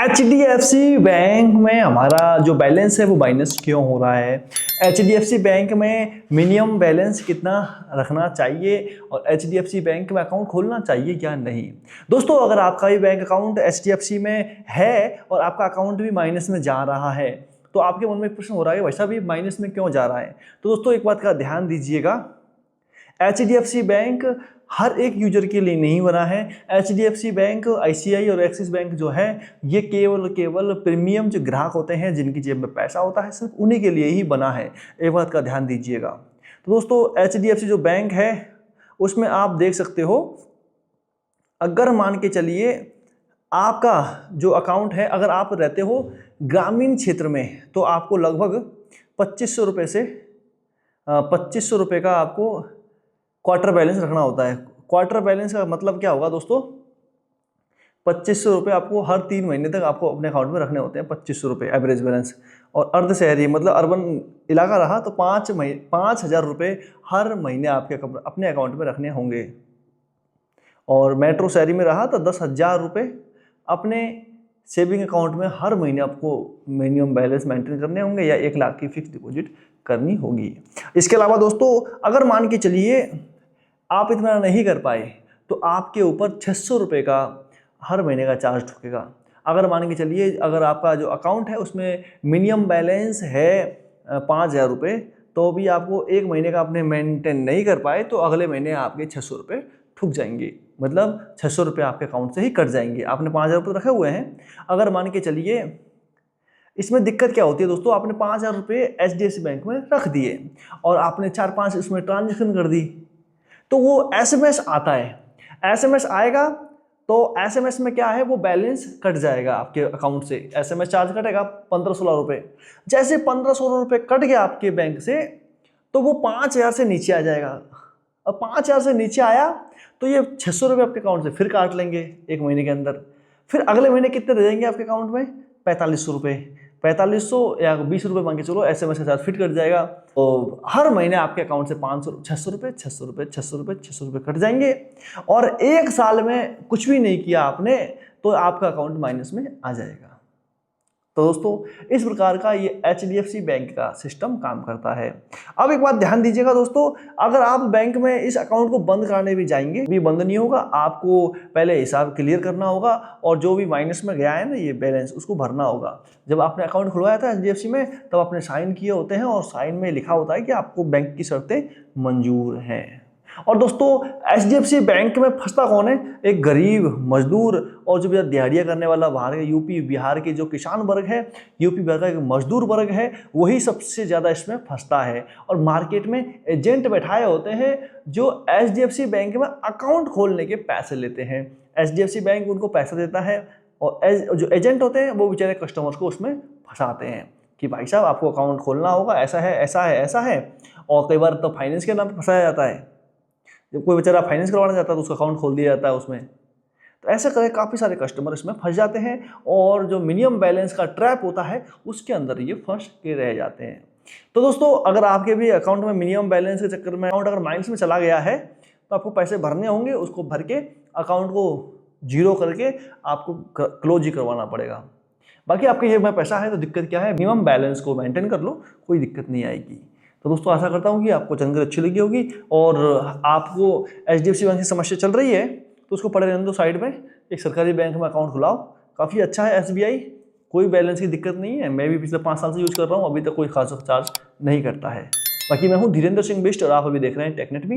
HDFC bank में हमारा जो बैलेंस है वो माइनस क्यों हो रहा है। HDFC बैंक में मिनिमम बैलेंस कितना रखना चाहिए और HDFC बैंक में अकाउंट खोलना चाहिए या नहीं। दोस्तों, अगर आपका भी बैंक अकाउंट HDFC में है और आपका अकाउंट भी माइनस में जा रहा है तो आपके मन में एक प्रश्न हो रहा है वैसा भी माइनस में क्यों जा रहा है। तो दोस्तों, एक बात का ध्यान दीजिएगा, HDFC बैंक हर एक यूजर के लिए नहीं बना है। HDFC बैंक, ICICI और एक्सिस बैंक जो है ये केवल प्रीमियम जो ग्राहक होते हैं जिनकी जेब में पैसा होता है सिर्फ उन्हीं के लिए ही बना है। एक बात का ध्यान दीजिएगा। तो दोस्तों, HDFC जो बैंक है उसमें आप देख सकते हो, अगर मान के चलिए आपका जो अकाउंट है, अगर आप रहते हो ग्रामीण क्षेत्र में तो आपको लगभग 2500 रुपये से 2500 रुपये का आपको क्वार्टर बैलेंस रखना होता है। क्वार्टर बैलेंस का मतलब क्या होगा दोस्तों, 2500 रुपये आपको हर 3 महीने तक आपको अपने अकाउंट में रखने होते हैं। 2500 रुपये एवरेज बैलेंस। और अर्ध शहरी मतलब अर्बन इलाका रहा तो 5,000 रुपये हर महीने आपके अपने अकाउंट में रखने होंगे। और मेट्रो शहरी में रहा तो 10,000 रुपये अपने सेविंग अकाउंट में हर महीने आपको मिनिमम बैलेंस मेंटेन करने होंगे या 1 लाख की फिक्स डिपॉजिट करनी होगी। इसके अलावा दोस्तों, अगर मान के चलिए आप इतना नहीं कर पाए तो आपके ऊपर 600 रुपये का हर महीने का चार्ज ठुकेगा। अगर मान के चलिए अगर आपका जो अकाउंट है उसमें मिनिमम बैलेंस है 5,000 रुपये तो भी आपको 1 महीने का आपने मेंटेन नहीं कर पाए तो अगले महीने आपके 600 रुपये ठुक जाएंगे। मतलब 600 रुपये आपके अकाउंट से ही कट जाएंगे। आपने 5,000 रुपये रखे हुए हैं। अगर मान के चलिए, इसमें दिक्कत क्या होती है दोस्तों, आपने 5,000 रुपये HDFC बैंक में रख दिए और आपने 4-5 इसमें ट्रांजेक्शन कर दी तो वो SMS आता है। SMS आएगा तो SMS में क्या है, वो बैलेंस कट जाएगा आपके अकाउंट से। SMS चार्ज कटेगा 15-16 रुपये। जैसे 15-16 रुपये कट गया आपके बैंक से तो वो 5,000 से नीचे आ जाएगा। अब 5,000 से नीचे आया तो ये 600 रुपये आपके अकाउंट से फिर काट लेंगे 1 महीने के अंदर। फिर अगले महीने कितने रह जाएंगे आपके अकाउंट में, 4500 रुपये। 4500 या 20 रुपये मान के चलो, SMS के साथ फिट कट जाएगा। तो हर महीने आपके अकाउंट से 600 रुपये 600 रुपये 600 रुपये 600 रुपये कट जाएंगे। और 1 साल में कुछ भी नहीं किया आपने तो आपका अकाउंट माइनस में आ जाएगा। तो दोस्तों, इस प्रकार का ये HDFC बैंक का सिस्टम काम करता है। अब एक बात ध्यान दीजिएगा दोस्तों, अगर आप बैंक में इस अकाउंट को बंद कराने भी जाएंगे भी बंद नहीं होगा। आपको पहले हिसाब क्लियर करना होगा और जो भी माइनस में गया है ना ये बैलेंस, उसको भरना होगा। जब आपने अकाउंट खुलवाया था HDFC में तब आपने साइन किए होते हैं और साइन में लिखा होता है कि आपको बैंक की शर्तें मंजूर हैं। और दोस्तों, HDFC बैंक में फंसता कौन है, एक गरीब मजदूर और जो दिहाड़ियाँ करने वाला बाहर के यूपी बिहार के जो किसान वर्ग है, यूपी बिहार का एक मजदूर वर्ग है, वही सबसे ज़्यादा इसमें फंसता है। और मार्केट में एजेंट बैठाए होते हैं जो HDFC बैंक में अकाउंट खोलने के पैसे लेते हैं। HDFC बैंक उनको पैसा देता है और जो एजेंट होते हैं वो बेचारे कस्टमर्स को उसमें फंसाते हैं कि भाई साहब आपको अकाउंट खोलना होगा, ऐसा है ऐसा है ऐसा है। और कई बार तो फाइनेंस के नाम पर फंसाया जाता है। जब कोई बेचारा फाइनेंस करवाना चाहता है तो उसका अकाउंट खोल दिया जाता है उसमें। तो ऐसे करके काफ़ी सारे कस्टमर इसमें फंस जाते हैं और जो मिनिमम बैलेंस का ट्रैप होता है उसके अंदर ये फंस के रह जाते हैं। तो दोस्तों, अगर आपके भी अकाउंट में मिनिमम बैलेंस के चक्कर में अकाउंट अगर माइनस में चला गया है तो आपको पैसे भरने होंगे। उसको भर के अकाउंट को जीरो करके आपको क्लोज ही करवाना पड़ेगा। बाकी आपके जेब में पैसा है तो दिक्कत क्या है, मिनिमम बैलेंस को मेंटेन कर लो, कोई दिक्कत नहीं आएगी। तो दोस्तों, आशा करता हूँ कि आपको जानकारी अच्छी लगी होगी और आपको HDFC बैंक की समस्या चल रही है तो उसको पड़े रहने दो साइड में। एक सरकारी बैंक में अकाउंट खुलाओ, काफ़ी अच्छा है SBI, कोई बैलेंस की दिक्कत नहीं है। मैं भी पिछले 5 साल से यूज़ कर रहा हूँ, अभी तक कोई खास चार्ज नहीं करता है। बाकी मैं हूँ धीरेन्द्र सिंह बिष्ट और आप अभी देख रहे हैं टेकनेट मी।